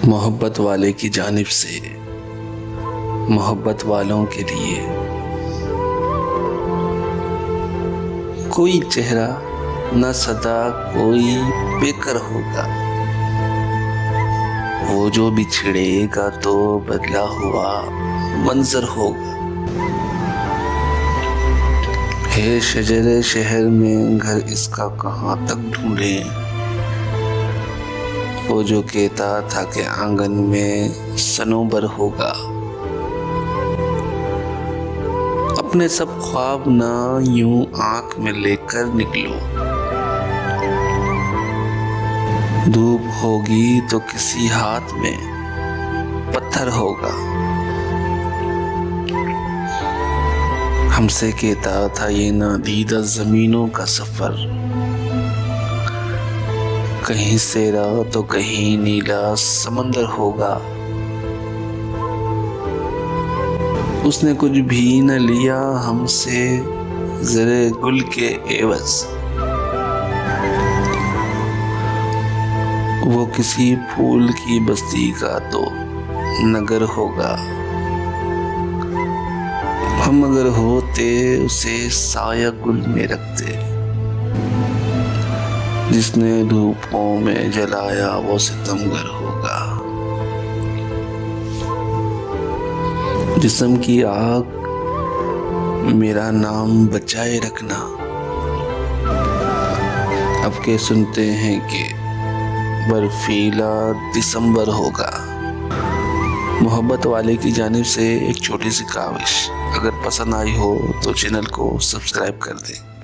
मोहब्बत वाले की जानिब से मोहब्बत वालों के लिए कोई चेहरा न सदा कोई बेकर होगा। वो जो बिछड़ेगा तो बदला हुआ मंजर होगा। है शजरे शहर में घर इसका कहाँ तक ढूंढें। वो जो कहता था कि आंगन में सनोबर होगा। अपने सब ख्वाब ना यूं आंख में लेकर निकलो। धूप होगी तो किसी हाथ में पत्थर होगा। हमसे कहता था ये नादीदा जमीनों का सफर, कहीं सेरा तो कहीं नीला समंदर होगा। उसने कुछ भी न लिया हमसे जरे गुल के एवज। वो किसी फूल की बस्ती का तो नगर होगा। हम अगर होते उसे साया गुल में रखते। जिसने धूपों में जलाया वो सितमगर होगा। जिस्म की आग मेरा नाम बचाए रखना। अब के सुनते हैं कि बर्फीला दिसंबर होगा। मोहब्बत वाले की जानिब से एक छोटी सी काविश, अगर पसंद आई हो तो चैनल को सब्सक्राइब कर दें।